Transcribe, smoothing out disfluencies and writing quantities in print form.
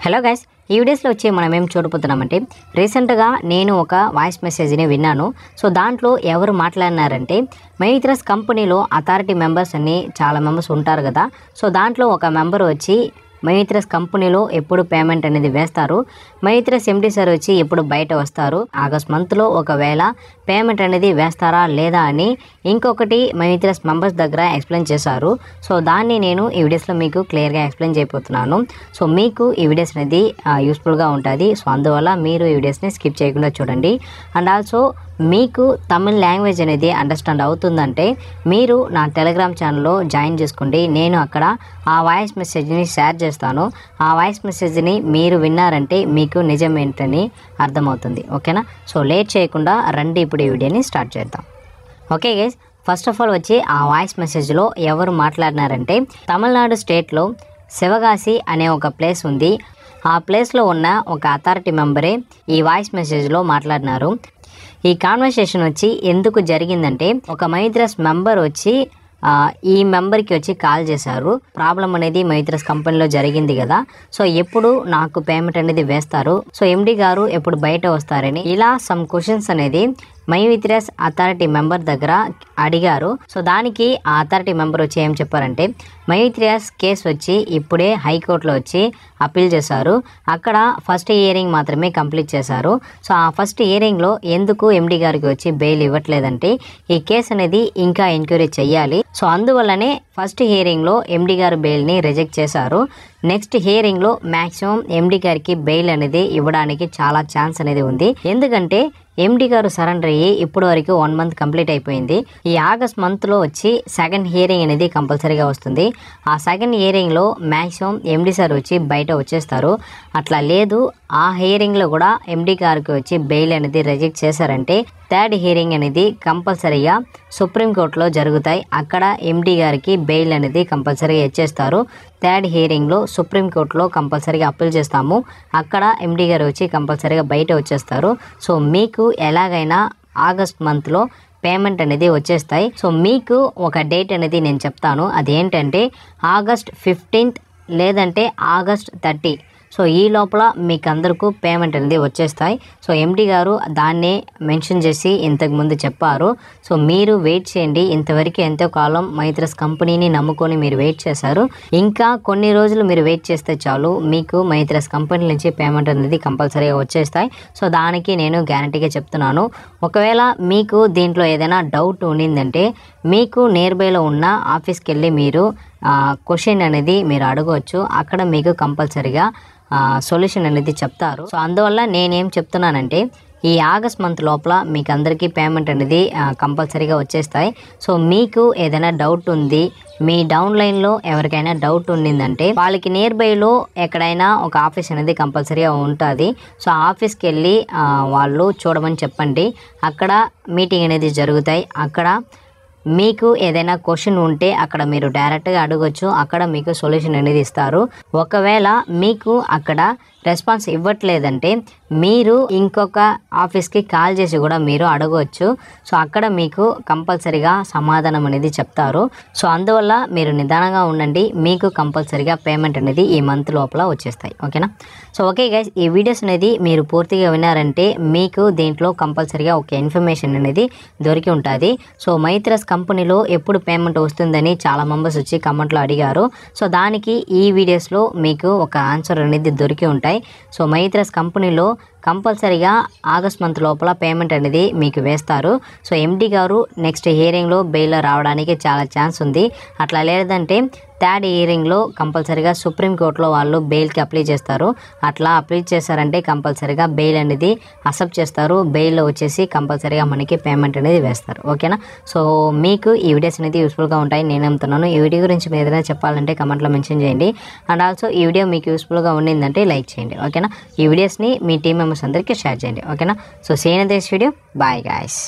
Hello guys, ఈ వీడియోస్లో వచ్చి మనం ఏం చూడబోతున్నామంటే రీసెంట్గా నేను ఒక వాయిస్ మెసేజ్ని విన్నాను. సో దాంట్లో ఎవరు మాట్లాడినారంటే మైత్రస్ కంపెనీలో అథారిటీ మెంబర్స్ అని చాలా మెంబర్స్ ఉంటారు కదా. సో దాంట్లో ఒక మెంబర్ వచ్చి మైత్రస్ కంపెనీలో ఎప్పుడు పేమెంట్ అనేది వేస్తారు, మైత్రస్ ఎండి సార్ వచ్చి ఎప్పుడు బయట వస్తారు, ఆగస్ట్ మంత్లో ఒకవేళ పేమెంట్ అనేది వేస్తారా లేదా అని ఇంకొకటి మైత్రస్ మెంబర్స్ దగ్గర ఎక్స్ప్లెయిన్ చేశారు. సో దాన్ని నేను ఈ వీడియోస్లో మీకు క్లియర్గా ఎక్స్ప్లెయిన్ చేయబోతున్నాను. సో మీకు ఈ వీడియోస్ అనేది యూస్ఫుల్గా ఉంటుంది. సో అందువల్ల మీరు ఈ వీడియోస్ని స్కిప్ చేయకుండా చూడండి. అండ్ ఆల్సో మీకు తమిళ్ లాంగ్వేజ్ అనేది అండర్స్టాండ్ అవుతుందంటే మీరు నా టెలిగ్రామ్ ఛానల్లో జాయిన్ చేసుకోండి. నేను అక్కడ ఆ వాయిస్ మెసేజ్ని షేర్ చేస్తాను. ఆ వాయిస్ మెసేజ్ని మీరు విన్నారంటే మీకు నిజమేంటని అర్థమవుతుంది. ఓకేనా? సో లేట్ చేయకుండా రండి ఇప్పుడు ఈ వీడియోని స్టార్ట్ చేద్దాం. Okay guys, first of all వచ్చి ఆ వాయిస్ మెసేజ్లో ఎవరు మాట్లాడినారంటే తమిళనాడు స్టేట్లో శివకాశి అనే ఒక ప్లేస్ ఉంది. ఆ ప్లేస్లో ఉన్న ఒక అథారిటీ మెంబరే ఈ వాయిస్ మెసేజ్లో మాట్లాడినారు. ఈ కాన్వర్సేషన్ వచ్చి ఎందుకు జరిగిందంటే ఒక మైత్రస్ మెంబర్ వచ్చి ఈ మెంబర్కి వచ్చి కాల్ చేశారు. ప్రాబ్లం అనేది మైత్రస్ కంపెనీలో జరిగింది కదా, సో ఎప్పుడు నాకు పేమెంట్ అనేది వేస్తారు, సో ఎండి గారు ఎప్పుడు బయట వస్తారని ఇలా సమ్ క్వశ్చన్స్ అనేది మైత్రస్ అథారిటీ మెంబర్ దగ్గర అడిగారు. సో దానికి ఆ అథారిటీ మెంబర్ వచ్చి ఏం చెప్పారంటే మైత్రస్ కేసు వచ్చి ఇప్పుడే హైకోర్టులో వచ్చి అప్పీల్ చేశారు. అక్కడ ఫస్ట్ హియరింగ్ మాత్రమే కంప్లీట్ చేశారు. సో ఆ ఫస్ట్ హియరింగ్లో ఎందుకు ఎండి గారికి వచ్చి బెయిల్ ఇవ్వట్లేదంటే ఈ కేసు అనేది ఇంకా ఎంక్వైరీ చెయ్యాలి. సో అందువల్లనే ఫస్ట్ హియరింగ్లో ఎండి గారు బెయిల్ని రిజెక్ట్ చేశారు. నెక్స్ట్ హియరింగ్లో మ్యాక్సిమం ఎండి గారికి బెయిల్ అనేది ఇవ్వడానికి చాలా ఛాన్స్ అనేది ఉంది. ఎందుకంటే ఎండి గారు సరెండర్ అయ్యి ఇప్పటి వరకు 1 మంత్ కంప్లీట్ అయిపోయింది. ఈ ఆగస్ట్ మంత్లో వచ్చి సెకండ్ హియరింగ్ అనేది కంపల్సరీగా వస్తుంది. ఆ సెకండ్ హియరింగ్లో మ్యాక్సిమం ఎండి సార్ వచ్చి బయట వచ్చేస్తారు. అట్లా లేదు, ఆ హియరింగ్లో కూడా ఎండి గారికి వచ్చి బెయిల్ అనేది రిజెక్ట్ చేశారంటే థర్డ్ హియరింగ్ అనేది కంపల్సరీగా సుప్రీంకోర్టులో జరుగుతాయి. అక్కడ ఎండి గారికి బెయిల్ అనేది కంపల్సరీగా ఇచ్చేస్తారు. థర్డ్ హియరింగ్లో సుప్రీంకోర్టులో కంపల్సరీగా అప్పీల్ చేస్తాము. అక్కడ ఎండి గారు వచ్చి కంపల్సరీగా బయట వచ్చేస్తారు. సో మీకు ఎలాగైనా ఆగస్ట్ మంత్లో పేమెంట్ అనేది వచ్చేస్తాయి. సో మీకు ఒక డేట్ అనేది నేను చెప్తాను. అదేంటంటే ఆగస్ట్ 15 లేదంటే ఆగస్ట్ 30. సో ఈ లోపల మీకు అందరికీ పేమెంట్ అనేది వచ్చేస్తాయి. సో ఎండి గారు దాన్నే మెన్షన్ చేసి ఇంతకుముందు చెప్పారు. సో మీరు వెయిట్ చేయండి. ఇంతవరకు ఎంతో కాలం మైత్రస్ కంపెనీని నమ్ముకొని మీరు వెయిట్ చేశారు. ఇంకా కొన్ని రోజులు మీరు వెయిట్ చేస్తే చాలు, మీకు మైత్రస్ కంపెనీ నుంచి పేమెంట్ అనేది కంపల్సరీగా వచ్చేస్తాయి. సో దానికి నేను గ్యారంటీగా చెప్తున్నాను. ఒకవేళ మీకు దీంట్లో ఏదైనా డౌట్ ఉండిందంటే మీకు నియర్ బైలో ఉన్న ఆఫీస్కి వెళ్ళి మీరు క్వశ్చన్ అనేది మీరు అడగవచ్చు. అక్కడ మీకు కంపల్సరీగా సొల్యూషన్ అనేది చెప్తారు. సో అందువల్ల నేనేం చెప్తున్నానంటే ఈ ఆగస్ట్ మంత్ లోపల మీకు అందరికీ పేమెంట్ అనేది కంపల్సరీగా వచ్చేస్తాయి. సో మీకు ఏదైనా డౌట్ ఉంది, మీ డౌన్ లైన్లో ఎవరికైనా డౌట్ ఉండిందంటే వాళ్ళకి నియర్ బైలో ఎక్కడైనా ఒక ఆఫీస్ అనేది కంపల్సరీగా ఉంటుంది. సో ఆఫీస్కి వెళ్ళి వాళ్ళు చూడమని చెప్పండి. అక్కడ మీటింగ్ అనేది జరుగుతాయి. అక్కడ మీకు ఏదైనా క్వశ్చన్ ఉంటే అక్కడ మీరు డైరెక్ట్గా అడగొచ్చు. అక్కడ మీకు సొల్యూషన్ అనేది ఇస్తారు. ఒకవేళ మీకు అక్కడ రెస్పాన్స్ ఇవ్వట్లేదంటే మీరు ఇంకొక ఆఫీస్కి కాల్ చేసి కూడా మీరు అడగవచ్చు. సో అక్కడ మీకు కంపల్సరీగా సమాధానం అనేది చెప్తారు. సో అందువల్ల మీరు నిదానంగా ఉండండి. మీకు కంపల్సరీగా పేమెంట్ అనేది ఈ మంత్ లోపల వచ్చేస్తాయి. ఓకేనా? సో ఓకే గైస్, ఈ వీడియోస్ అనేది మీరు పూర్తిగా విన్నారంటే మీకు దీంట్లో కంపల్సరీగా ఒక ఇన్ఫర్మేషన్ అనేది దొరికి ఉంటుంది. సో మైత్రస్ కంపెనీలో ఎప్పుడు పేమెంట్ వస్తుందని చాలా మెంబర్స్ వచ్చి కమెంట్లో అడిగారు. సో దానికి ఈ వీడియోస్లో మీకు ఒక ఆన్సర్ అనేది దొరికి ఉంటాయి. సో మైత్రస్ కంపెనీలో కంపల్సరీగా ఆగస్ట్ మంత్ లోపల పేమెంట్ అనేది మీకు వేస్తారు. సో ఎండి గారు నెక్స్ట్ హియరింగ్లో బెయిల్ రావడానికి చాలా ఛాన్స్ ఉంది. అట్లా లేదంటే థర్డ్ హియరింగ్లో కంపల్సరీగా సుప్రీంకోర్టులో వాళ్ళు బెయిల్కి అప్లై చేస్తారు. అట్లా అప్లై చేశారంటే కంపల్సరీగా బెయిల్ అనేది అక్సెప్ట్ చేస్తారు. బెయిల్లో వచ్చేసి కంపల్సరీగా మనకి పేమెంట్ అనేది వేస్తారు. ఓకేనా? సో మీకు ఈ వీడియోస్ అనేది యూస్ఫుల్గా ఉంటాయి నేను నమ్ముతున్నాను. ఈ వీడియో గురించి మీరు ఏదైనా చెప్పాలంటే కమెంట్లో మెన్షన్ చేయండి. అండ్ ఆల్సో ఈ వీడియో మీకు యూస్ఫుల్గా ఉండిందంటే లైక్ చేయండి. ఓకేనా? ఈ వీడియోస్ని మీ టీం మెంబర్స్ అందరికీ షేర్ చేయండి. ఓకేనా? So see you in this video. Bye guys.